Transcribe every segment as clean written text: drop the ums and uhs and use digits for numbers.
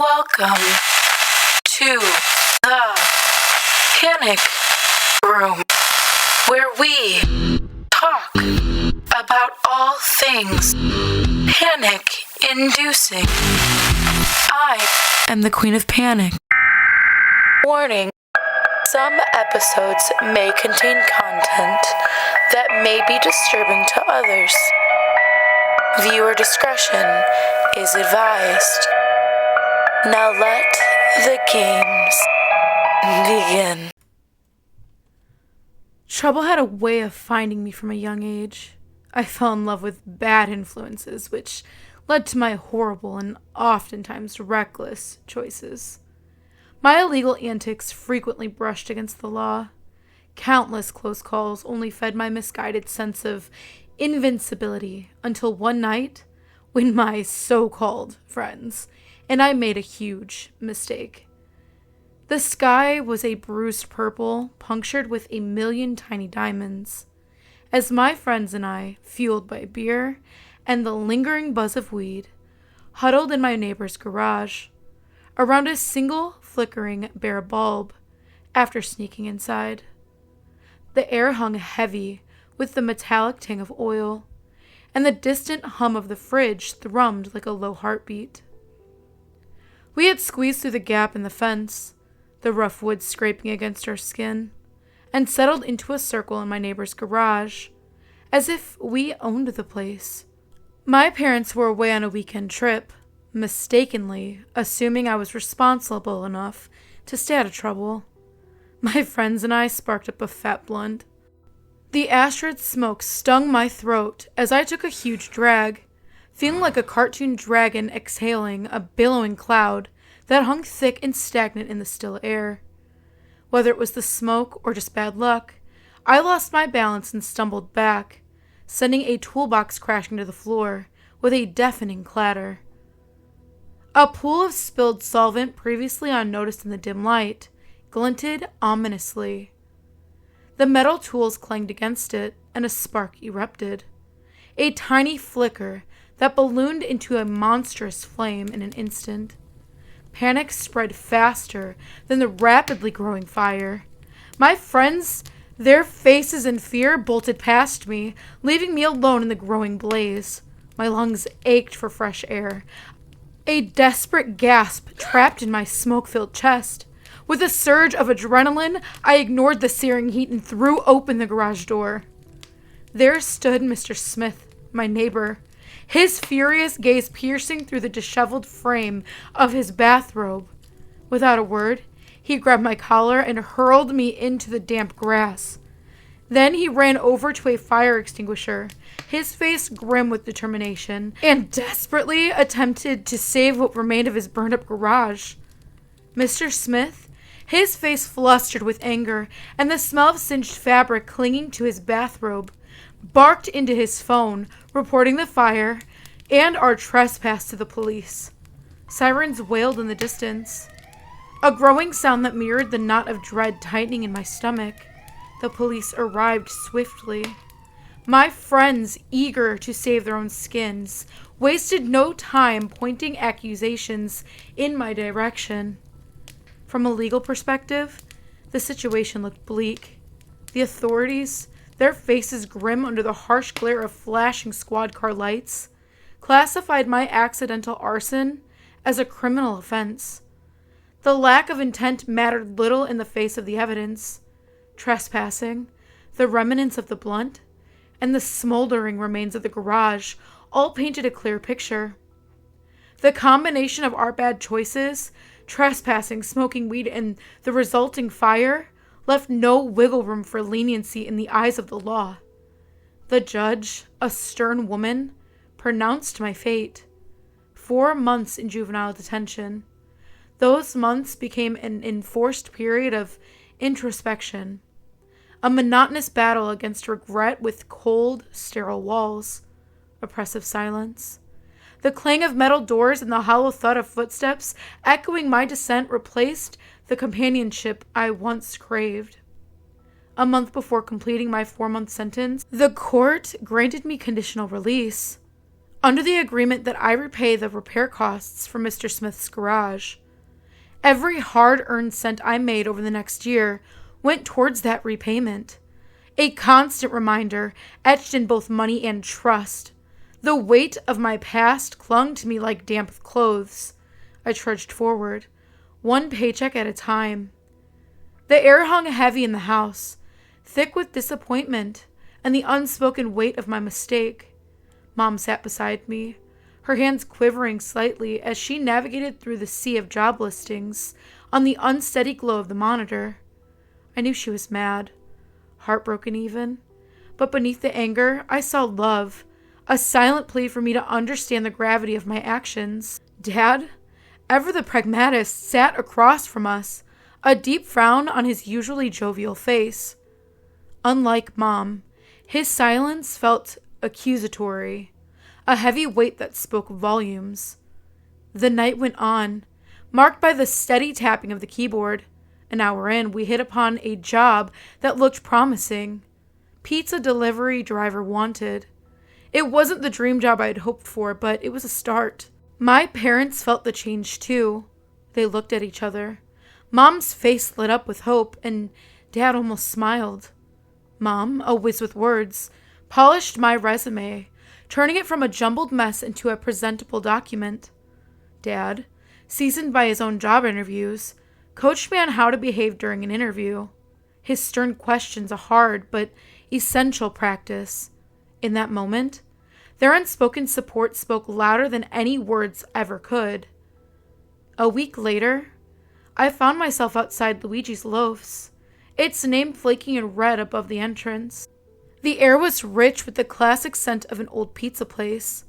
Welcome to the Panic Room, where we talk about all things panic-inducing. I am the Queen of Panic. Warning, some episodes may contain content that may be disturbing to others. Viewer discretion is advised. Now let the games begin. Trouble had a way of finding me from a young age. I fell in love with bad influences, which led to my horrible and oftentimes reckless choices. My illegal antics frequently brushed against the law. Countless close calls only fed my misguided sense of invincibility until one night, when my so-called friends and I made a huge mistake. The sky was a bruised purple, punctured with a million tiny diamonds, as my friends and I, fueled by beer and the lingering buzz of weed, huddled in my neighbor's garage, around a single flickering bare bulb, after sneaking inside. The air hung heavy with the metallic tang of oil, and the distant hum of the fridge thrummed like a low heartbeat. We had squeezed through the gap in the fence, the rough wood scraping against our skin, and settled into a circle in my neighbor's garage, as if we owned the place. My parents were away on a weekend trip, mistakenly assuming I was responsible enough to stay out of trouble. My friends and I sparked up a fat blunt. The acrid smoke stung my throat as I took a huge drag, feeling like a cartoon dragon exhaling a billowing cloud that hung thick and stagnant in the still air. Whether it was the smoke or just bad luck, I lost my balance and stumbled back, sending a toolbox crashing to the floor with a deafening clatter. A pool of spilled solvent previously unnoticed in the dim light glinted ominously. The metal tools clanged against it, and a spark erupted. A tiny flicker that ballooned into a monstrous flame in an instant. Panic spread faster than the rapidly growing fire. My friends, their faces in fear, bolted past me, leaving me alone in the growing blaze. My lungs ached for fresh air. A desperate gasp trapped in my smoke-filled chest. With a surge of adrenaline, I ignored the searing heat and threw open the garage door. There stood Mr. Smith, my neighbor, his furious gaze piercing through the disheveled frame of his bathrobe. Without a word, he grabbed my collar and hurled me into the damp grass. Then he ran over to a fire extinguisher, his face grim with determination, and desperately attempted to save what remained of his burned-up garage. Mr. Smith, his face flustered with anger and the smell of singed fabric clinging to his bathrobe, barked into his phone, reporting the fire and our trespass to the police. Sirens wailed in the distance, a growing sound that mirrored the knot of dread tightening in my stomach. The police arrived swiftly. My friends, eager to save their own skins, wasted no time pointing accusations in my direction. From a legal perspective, the situation looked bleak. The authorities, their faces grim under the harsh glare of flashing squad car lights, classified my accidental arson as a criminal offense. The lack of intent mattered little in the face of the evidence. Trespassing, the remnants of the blunt, and the smoldering remains of the garage all painted a clear picture. The combination of our bad choices, trespassing, smoking weed, and the resulting fire left no wiggle room for leniency in the eyes of the law. The judge, a stern woman, pronounced my fate. 4 months in juvenile detention. Those months became an enforced period of introspection, a monotonous battle against regret with cold, sterile walls, oppressive silence. The clang of metal doors and the hollow thud of footsteps echoing my descent replaced the companionship I once craved. A month before completing my 4-month sentence, the court granted me conditional release. under the agreement that I repay the repair costs for Mr. Smith's garage. Every hard-earned cent I made over the next year went towards that repayment. A constant reminder, etched in both money and trust. The weight of my past clung to me like damp clothes. I trudged forward, one paycheck at a time. The air hung heavy in the house, thick with disappointment and the unspoken weight of my mistake. Mom sat beside me, her hands quivering slightly as she navigated through the sea of job listings on the unsteady glow of the monitor. I knew she was mad, heartbroken even, but beneath the anger, I saw love, a silent plea for me to understand the gravity of my actions. Dad, ever the pragmatist, sat across from us, a deep frown on his usually jovial face. Unlike Mom, his silence felt accusatory, a heavy weight that spoke volumes. The night went on, marked by the steady tapping of the keyboard. An hour in, we hit upon a job that looked promising. Pizza delivery driver wanted. It wasn't the dream job I had hoped for, but it was a start. My parents felt the change too. They looked at each other. Mom's face lit up with hope, and Dad almost smiled. Mom, a whiz with words, polished my resume, turning it from a jumbled mess into a presentable document. Dad, seasoned by his own job interviews, coached me on how to behave during an interview. His stern questions a hard but essential practice. In that moment, their unspoken support spoke louder than any words ever could. A week later, I found myself outside Luigi's Loafs, its name flaking in red above the entrance. The air was rich with the classic scent of an old pizza place,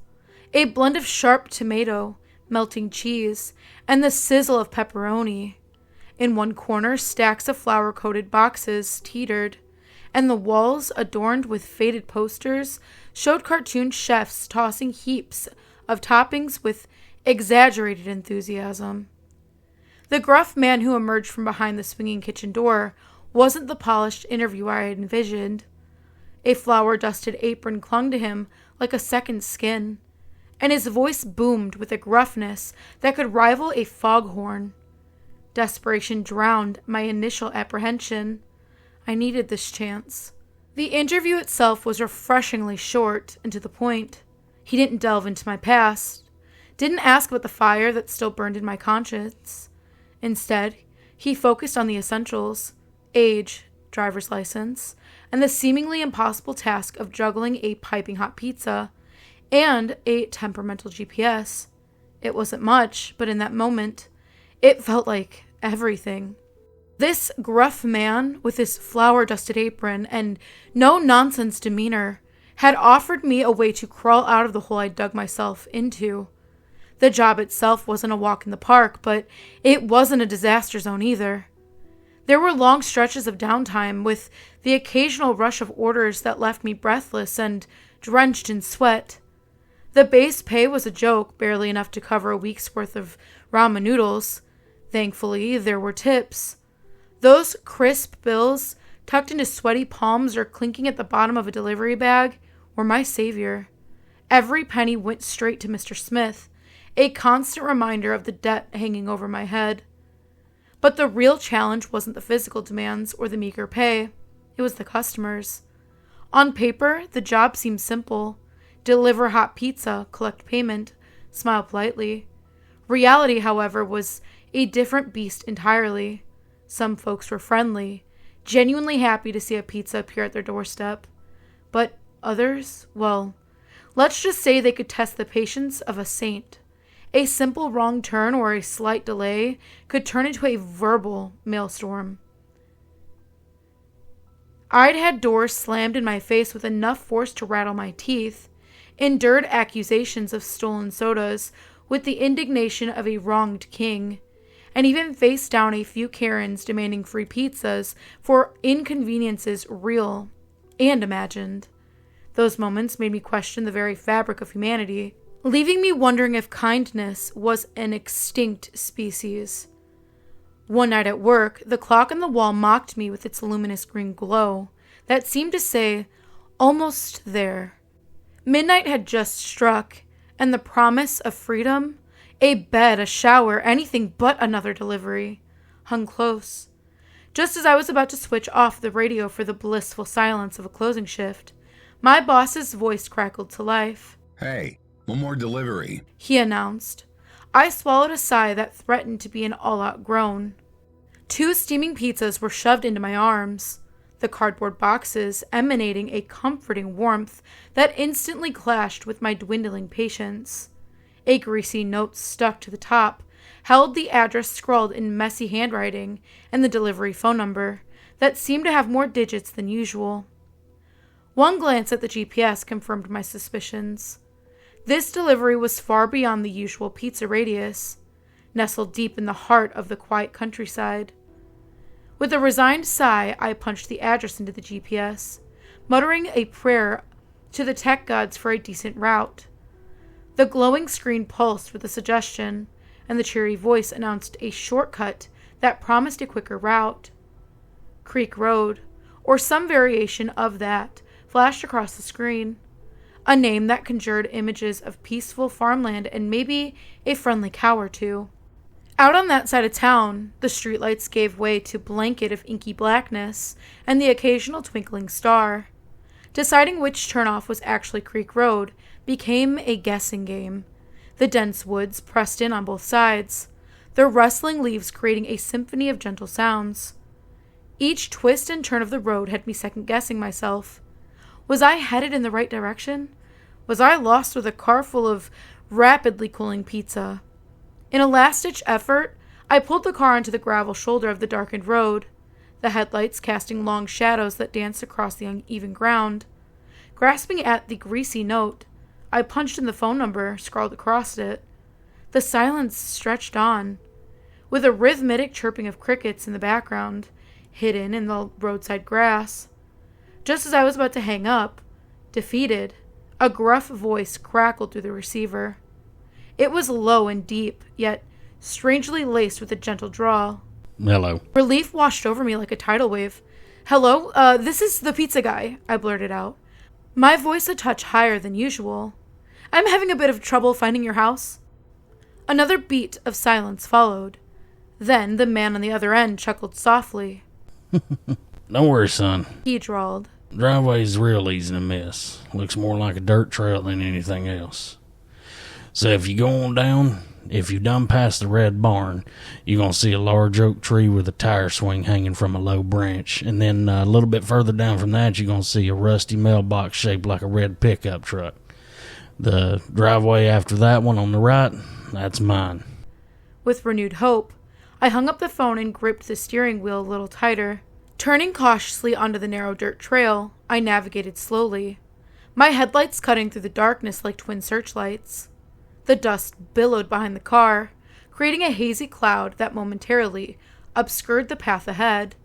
a blend of sharp tomato, melting cheese, and the sizzle of pepperoni. In one corner, stacks of flour-coated boxes teetered, and the walls, adorned with faded posters, showed cartoon chefs tossing heaps of toppings with exaggerated enthusiasm. The gruff man who emerged from behind the swinging kitchen door wasn't the polished interviewer I had envisioned. A flour-dusted apron clung to him like a second skin, and his voice boomed with a gruffness that could rival a foghorn. Desperation drowned my initial apprehension. I needed this chance. The interview itself was refreshingly short and to the point. He didn't delve into my past, didn't ask about the fire that still burned in my conscience. Instead, he focused on the essentials: age, driver's license, and the seemingly impossible task of juggling a piping hot pizza and a temperamental GPS. It wasn't much, but in that moment, it felt like everything. This gruff man, with his flour-dusted apron and no-nonsense demeanor, had offered me a way to crawl out of the hole I dug myself into. The job itself wasn't a walk in the park, but it wasn't a disaster zone either. There were long stretches of downtime, with the occasional rush of orders that left me breathless and drenched in sweat. The base pay was a joke, barely enough to cover a week's worth of ramen noodles. Thankfully, there were tips. Those crisp bills, tucked into sweaty palms or clinking at the bottom of a delivery bag, were my savior. Every penny went straight to Mr. Smith, a constant reminder of the debt hanging over my head. But the real challenge wasn't the physical demands or the meager pay. It was the customers. On paper, the job seemed simple. Deliver hot pizza, collect payment, smile politely. Reality, however, was a different beast entirely. Some folks were friendly, genuinely happy to see a pizza appear at their doorstep. But others, well, let's just say they could test the patience of a saint. A simple wrong turn or a slight delay could turn into a verbal maelstrom. I'd had doors slammed in my face with enough force to rattle my teeth, endured accusations of stolen sodas with the indignation of a wronged king, and even faced down a few Karens demanding free pizzas for inconveniences real and imagined. Those moments made me question the very fabric of humanity, leaving me wondering if kindness was an extinct species. One night at work, the clock on the wall mocked me with its luminous green glow that seemed to say, "Almost there." Midnight had just struck, And the promise of freedom, a bed, a shower, anything but another delivery, hung close. Just as I was about to switch off the radio for the blissful silence of a closing shift, my boss's voice crackled to life. "Hey, one more delivery," he announced. I swallowed a sigh that threatened to be an all-out groan. 2 steaming pizzas were shoved into my arms, the cardboard boxes emanating a comforting warmth that instantly clashed with my dwindling patience. A greasy note stuck to the top held the address scrawled in messy handwriting and the delivery phone number that seemed to have more digits than usual. One glance at the GPS confirmed my suspicions. This delivery was far beyond the usual pizza radius, nestled deep in the heart of the quiet countryside. With a resigned sigh, I punched the address into the GPS, muttering a prayer to the tech gods for a decent route. The glowing screen pulsed with a suggestion, and the cheery voice announced a shortcut that promised a quicker route. Creek Road, or some variation of that, flashed across the screen, a name that conjured images of peaceful farmland and maybe a friendly cow or two. Out on that side of town, the streetlights gave way to a blanket of inky blackness and the occasional twinkling star. Deciding which turnoff was actually Creek Road became a guessing game. The dense woods pressed in on both sides, their rustling leaves creating a symphony of gentle sounds. Each twist and turn of the road had me second-guessing myself. Was I headed in the right direction? Was I lost with a car full of rapidly cooling pizza? In a last-ditch effort, I pulled the car onto the gravel shoulder of the darkened road, the headlights casting long shadows that danced across the uneven ground. Grasping at the greasy note, I punched in the phone number scrawled across it. The silence stretched on, with a rhythmic chirping of crickets in the background, hidden in the roadside grass. Just as I was about to hang up, defeated, a gruff voice crackled through the receiver. It was low and deep, yet strangely laced with a gentle drawl. "Hello." Relief washed over me like a tidal wave. "Hello, this is the pizza guy," I blurted out, my voice a touch higher than usual. "I'm having a bit of trouble finding your house." Another beat of silence followed. Then the man on the other end chuckled softly. "Don't worry, son," he drawled. "Driveway's real easy to miss. Looks more like a dirt trail than anything else. So if you go on down, if you done past the red barn, you're going to see a large oak tree with a tire swing hanging from a low branch. And then a little bit further down from that, you're going to see a rusty mailbox shaped like a red pickup truck. The driveway after that one on the right, that's mine." With renewed hope, I hung up the phone and gripped the steering wheel a little tighter. Turning cautiously onto the narrow dirt trail, I navigated slowly, my headlights cutting through the darkness like twin searchlights. The dust billowed behind the car, creating a hazy cloud that momentarily obscured the path ahead.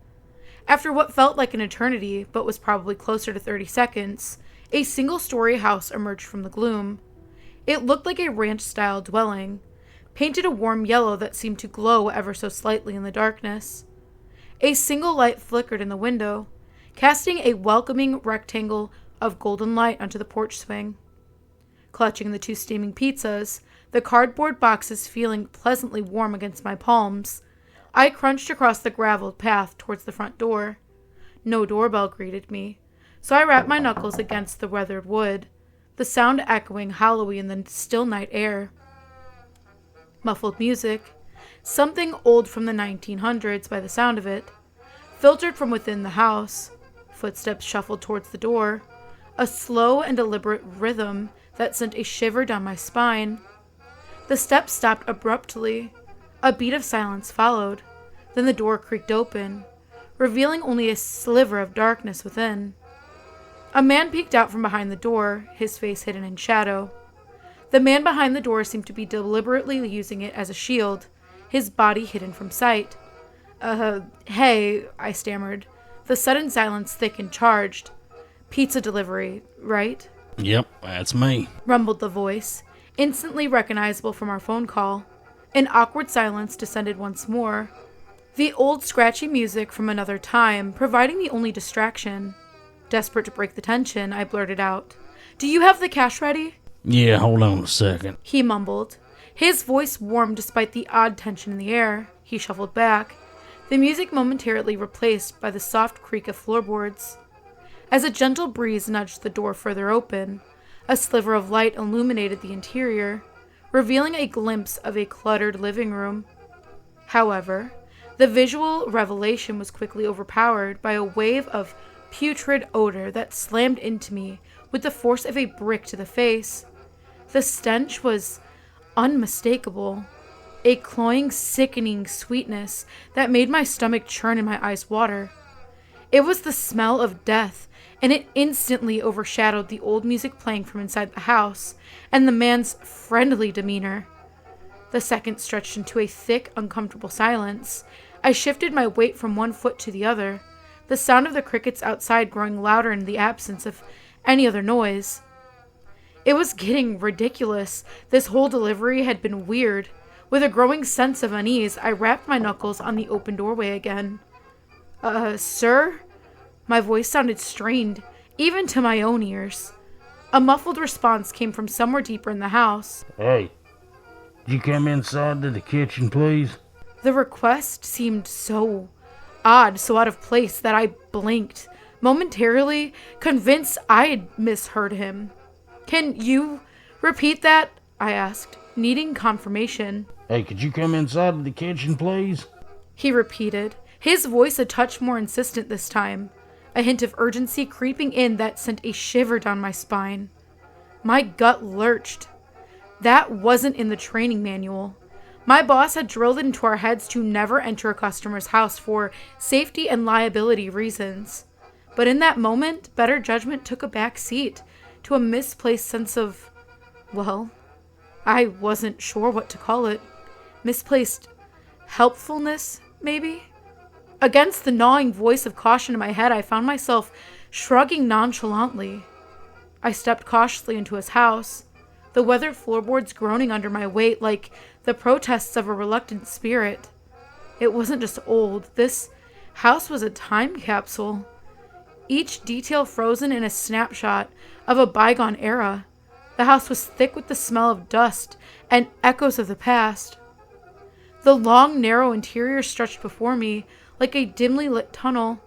After what felt like an eternity, but was probably closer to 30 seconds, a single-story house emerged from the gloom. It looked like a ranch-style dwelling, painted a warm yellow that seemed to glow ever so slightly in the darkness. A single light flickered in the window, casting a welcoming rectangle of golden light onto the porch swing. Clutching the 2 steaming pizzas, the cardboard boxes feeling pleasantly warm against my palms, I crunched across the graveled path towards the front door. No doorbell greeted me, so I rapped my knuckles against the weathered wood, the sound echoing hollowly in the still night air. Muffled music, something old from the 1900s by the sound of it, filtered from within the house. Footsteps shuffled towards the door, a slow and deliberate rhythm that sent a shiver down my spine. The steps stopped abruptly. A beat of silence followed. Then the door creaked open, revealing only a sliver of darkness within. A man peeked out from behind the door, his face hidden in shadow. The man behind the door seemed to be deliberately using it as a shield, his body hidden from sight. Hey, I stammered, the sudden silence thick and charged. "Pizza delivery, right?" "Yep, that's me," rumbled the voice, instantly recognizable from our phone call. An awkward silence descended once more, the old scratchy music from another time providing the only distraction. Desperate to break the tension, I blurted out, "Do you have the cash ready?" Yeah, hold on a second. he mumbled. His voice warmed despite the odd tension in the air. He shuffled back, the music momentarily replaced by the soft creak of floorboards. As a gentle breeze nudged the door further open, a sliver of light illuminated the interior, revealing a glimpse of a cluttered living room. However, the visual revelation was quickly overpowered by a wave of putrid odor that slammed into me with the force of a brick to the face. The stench was unmistakable, a cloying, sickening sweetness that made my stomach churn and my eyes water. It was the smell of death, and it instantly overshadowed the old music playing from inside the house and the man's friendly demeanor. The second stretched into a thick, uncomfortable silence. I shifted my weight from one foot to the other, the sound of the crickets outside growing louder in the absence of any other noise. It was getting ridiculous. This whole delivery had been weird. With a growing sense of unease, I rapped my knuckles on the open doorway again. Sir? My voice sounded strained, even to my own ears. A muffled response came from somewhere deeper in the house. Hey, could you come inside to the kitchen, please? The request seemed so odd, so out of place, that I blinked, momentarily convinced I had misheard him. Can you repeat that? I asked, needing confirmation. Hey, could you come inside to the kitchen, please? He repeated, his voice a touch more insistent this time, a hint of urgency creeping in that sent a shiver down my spine. My gut lurched. That wasn't in the training manual. My boss had drilled it into our heads to never enter a customer's house for safety and liability reasons. But in that moment, better judgment took a back seat to a misplaced sense of, well, I wasn't sure what to call it. Misplaced helpfulness, maybe? Against the gnawing voice of caution in my head, I found myself shrugging nonchalantly. I stepped cautiously into his house, the weathered floorboards groaning under my weight like the protests of a reluctant spirit. It wasn't just old. This house was a time capsule, each detail frozen in a snapshot of a bygone era. The house was thick with the smell of dust and echoes of the past. The long, narrow interior stretched before me like a dimly lit tunnel.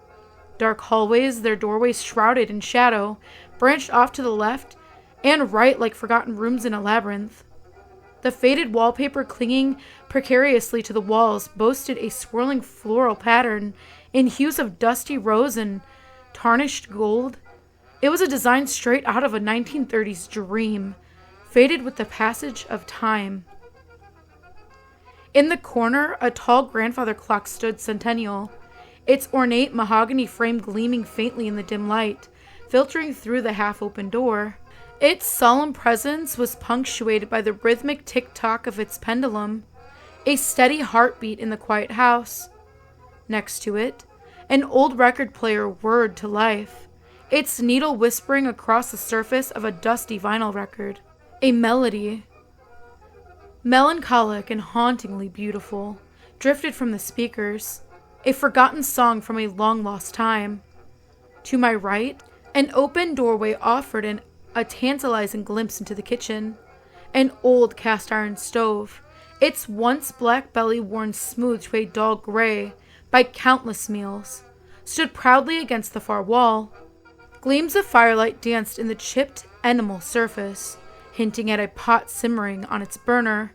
Dark hallways, their doorways shrouded in shadow, branched off to the left and right like forgotten rooms in a labyrinth. The faded wallpaper clinging precariously to the walls boasted a swirling floral pattern in hues of dusty rose and tarnished gold. It was a design straight out of a 1930s dream, faded with the passage of time. In the corner, a tall grandfather clock stood centennial, its ornate mahogany frame gleaming faintly in the dim light, filtering through the half-open door. Its solemn presence was punctuated by the rhythmic tick-tock of its pendulum, a steady heartbeat in the quiet house. Next to it, an old record player whirred to life, its needle whispering across the surface of a dusty vinyl record. A melody, melancholic and hauntingly beautiful, drifted from the speakers, a forgotten song from a long-lost time. To my right, an open doorway offered a tantalizing glimpse into the kitchen. An old cast-iron stove, its once black belly worn smooth to a dull gray by countless meals, stood proudly against the far wall. Gleams of firelight danced in the chipped enamel surface, hinting at a pot simmering on its burner.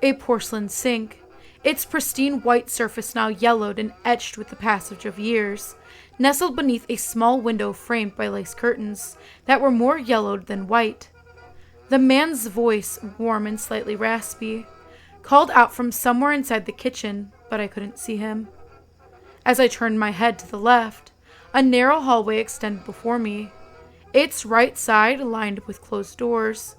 A porcelain sink, its pristine white surface now yellowed and etched with the passage of years, nestled beneath a small window framed by lace curtains that were more yellowed than white. The man's voice, warm and slightly raspy, called out from somewhere inside the kitchen, but I couldn't see him. As I turned my head to the left, a narrow hallway extended before me, its right side lined with closed doors.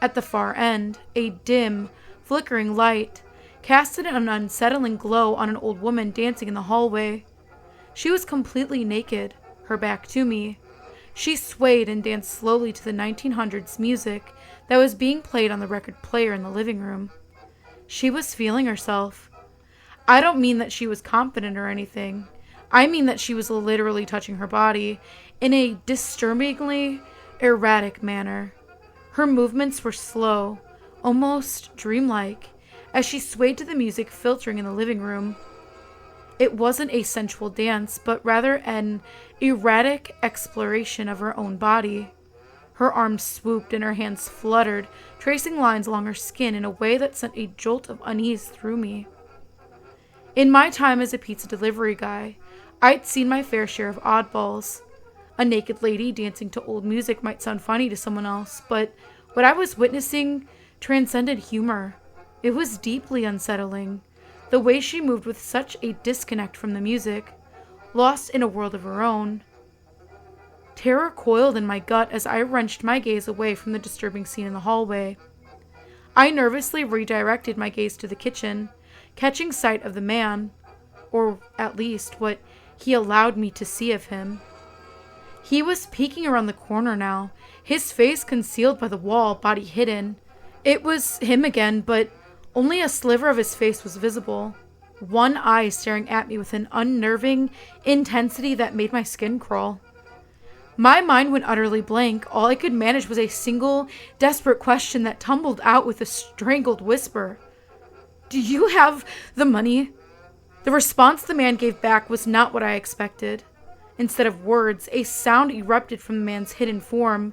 At the far end, a dim, flickering light casted an unsettling glow on an old woman dancing in the hallway. She was completely naked, her back to me. She swayed and danced slowly to the 1900s music that was being played on the record player in the living room. She was feeling herself. I don't mean that she was confident or anything. I mean that she was literally touching her body in a disturbingly erratic manner. Her movements were slow, almost dreamlike, as she swayed to the music filtering in the living room. It wasn't a sensual dance, but rather an erratic exploration of her own body. Her arms swooped and her hands fluttered, tracing lines along her skin in a way that sent a jolt of unease through me. In my time as a pizza delivery guy, I'd seen my fair share of oddballs. A naked lady dancing to old music might sound funny to someone else, but what I was witnessing transcended humor. It was deeply unsettling. The way she moved with such a disconnect from the music, lost in a world of her own. Terror coiled in my gut as I wrenched my gaze away from the disturbing scene in the hallway. I nervously redirected my gaze to the kitchen, catching sight of the man, or at least what he allowed me to see of him. He was peeking around the corner now, his face concealed by the wall, body hidden. It was him again, but only a sliver of his face was visible. One eye staring at me with an unnerving intensity that made my skin crawl. My mind went utterly blank. All I could manage was a single, desperate question that tumbled out with a strangled whisper. "Do you have the money?" The response the man gave back was not what I expected. Instead of words, a sound erupted from the man's hidden form.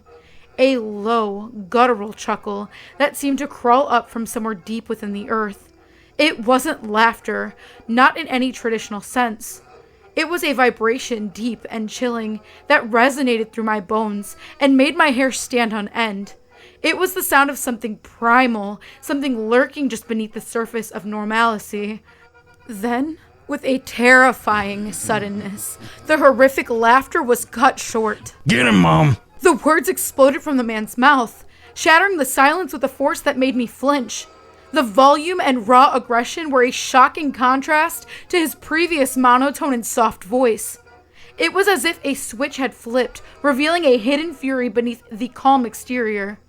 A low, guttural chuckle that seemed to crawl up from somewhere deep within the earth. It wasn't laughter, not in any traditional sense. It was a vibration deep and chilling that resonated through my bones and made my hair stand on end. It was the sound of something primal, something lurking just beneath the surface of normalcy. Then, with a terrifying suddenness, the horrific laughter was cut short. "Get him, Mom!" The words exploded from the man's mouth, shattering the silence with a force that made me flinch. The volume and raw aggression were a shocking contrast to his previous monotone and soft voice. It was as if a switch had flipped, revealing a hidden fury beneath the calm exterior.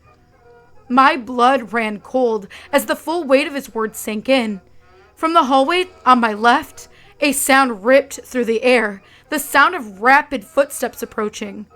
My blood ran cold as the full weight of his words sank in. From the hallway on my left, a sound ripped through the air, the sound of rapid footsteps approaching.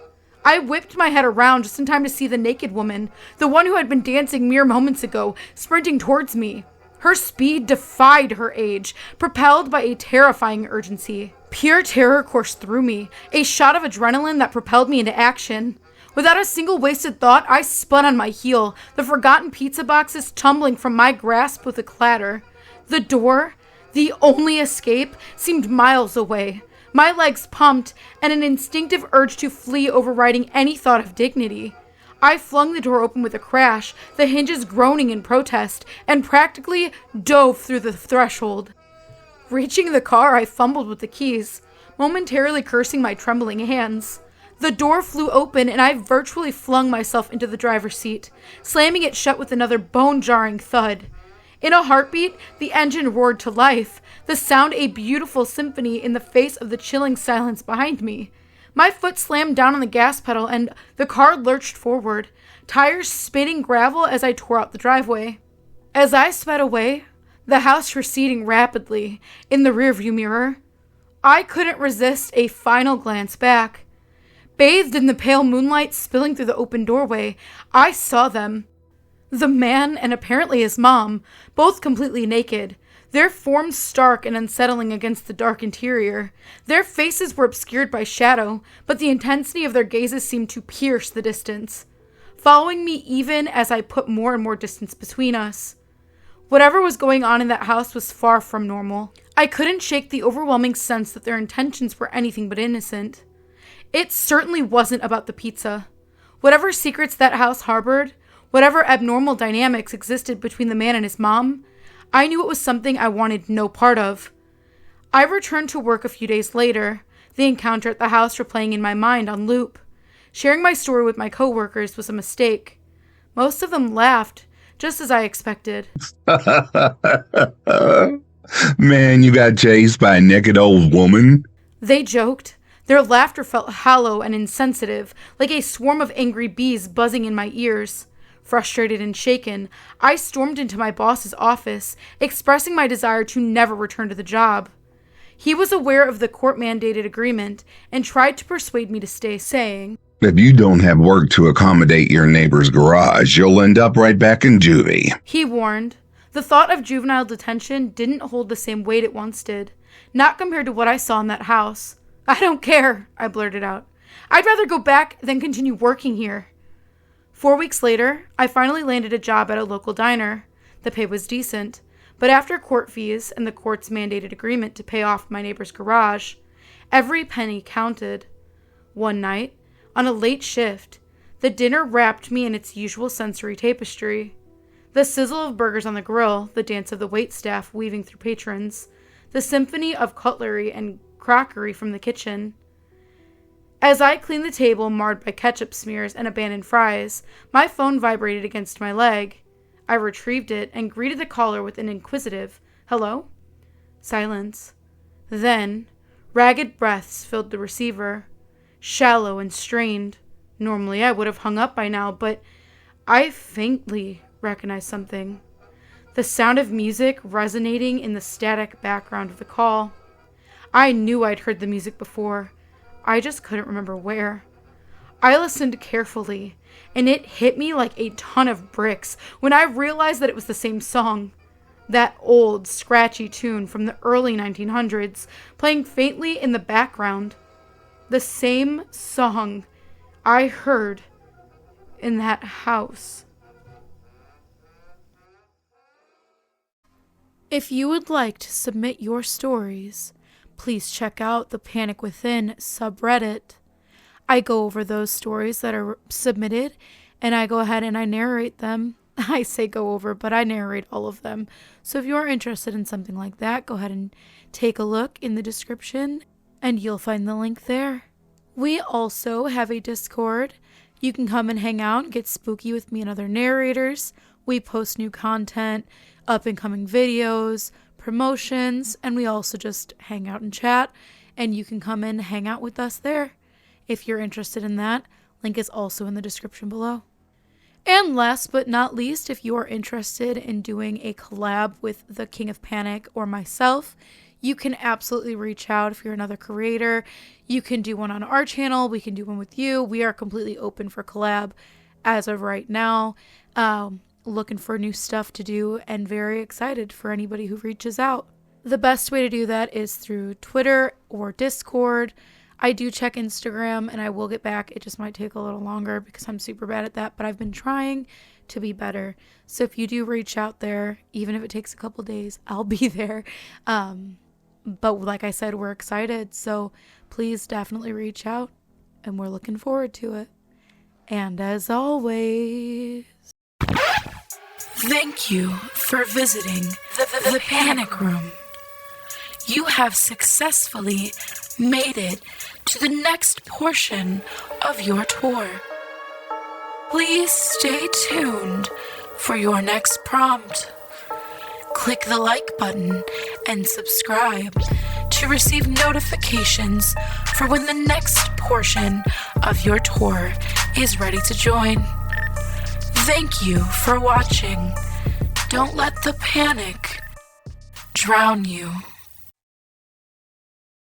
I whipped my head around just in time to see the naked woman, the one who had been dancing mere moments ago, sprinting towards me. Her speed defied her age, propelled by a terrifying urgency. Pure terror coursed through me, a shot of adrenaline that propelled me into action. Without a single wasted thought, I spun on my heel, the forgotten pizza boxes tumbling from my grasp with a clatter. The door, the only escape, seemed miles away. My legs pumped, and an instinctive urge to flee overriding any thought of dignity. I flung the door open with a crash, the hinges groaning in protest, and practically dove through the threshold. Reaching the car, I fumbled with the keys, momentarily cursing my trembling hands. The door flew open, and I virtually flung myself into the driver's seat, slamming it shut with another bone-jarring thud. In a heartbeat, the engine roared to life, the sound a beautiful symphony in the face of the chilling silence behind me. My foot slammed down on the gas pedal and the car lurched forward, tires spitting gravel as I tore out the driveway. As I sped away, the house receding rapidly in the rearview mirror, I couldn't resist a final glance back. Bathed in the pale moonlight spilling through the open doorway, I saw them. The man and apparently his mom, both completely naked, their forms stark and unsettling against the dark interior. Their faces were obscured by shadow, but the intensity of their gazes seemed to pierce the distance, following me even as I put more and more distance between us. Whatever was going on in that house was far from normal. I couldn't shake the overwhelming sense that their intentions were anything but innocent. It certainly wasn't about the pizza. Whatever secrets that house harbored, whatever abnormal dynamics existed between the man and his mom, I knew it was something I wanted no part of. I returned to work a few days later, the encounter at the house replaying in my mind on loop. Sharing my story with my coworkers was a mistake. Most of them laughed, just as I expected. Man, you got chased by a naked old woman? They joked. Their laughter felt hollow and insensitive, like a swarm of angry bees buzzing in my ears. Frustrated and shaken, I stormed into my boss's office, expressing my desire to never return to the job. He was aware of the court-mandated agreement and tried to persuade me to stay, saying, If you don't have work to accommodate your neighbor's garage, you'll end up right back in juvie. He warned. The thought of juvenile detention didn't hold the same weight it once did. Not compared to what I saw in that house. I don't care, I blurted out. I'd rather go back than continue working here. 4 weeks later, I finally landed a job at a local diner. The pay was decent, but after court fees and the court's mandated agreement to pay off my neighbor's garage, every penny counted. One night, on a late shift, the dinner wrapped me in its usual sensory tapestry. The sizzle of burgers on the grill, the dance of the waitstaff weaving through patrons, the symphony of cutlery and crockery from the kitchen. As I cleaned the table marred by ketchup smears and abandoned fries, my phone vibrated against my leg. I retrieved it and greeted the caller with an inquisitive, "Hello?" Silence. Then, ragged breaths filled the receiver, shallow and strained. Normally I would have hung up by now, but I faintly recognized something. The sound of music resonating in the static background of the call. I knew I'd heard the music before. I just couldn't remember where. I listened carefully, and it hit me like a ton of bricks when I realized that it was the same song. That old, scratchy tune from the early 1900s, playing faintly in the background. The same song I heard in that house. If you would like to submit your stories, please check out the Panic Within subreddit. I go over those stories that are submitted, and I go ahead and I narrate them. I say go over, but I narrate all of them. So if you're interested in something like that, go ahead and take a look in the description, and you'll find the link there. We also have a Discord. You can come and hang out and get spooky with me and other narrators. We post new content, up-and-coming videos, promotions, and we also just hang out and chat, and you can come and hang out with us there. If you're interested in that, link is also in the description below. And last but not least, if you are interested in doing a collab with the King of Panic or myself, you can absolutely reach out. If you're another creator, you can do one on our channel. We can do one with you. We are completely open for collab as of right now. Looking for new stuff to do and very excited for anybody who reaches out. The best way to do that is through Twitter or Discord. I do check Instagram and I will get back. It just might take a little longer because I'm super bad at that, but I've been trying to be better. So if you do reach out there, even if it takes a couple days, I'll be there. But like I said, we're excited. So please definitely reach out and we're looking forward to it. And as always, thank you for visiting the Panic Room. You have successfully made it to the next portion of your tour. Please stay tuned for your next prompt. Click the like button and subscribe to receive notifications for when the next portion of your tour is ready to join. Thank you for watching. Don't let the panic drown you.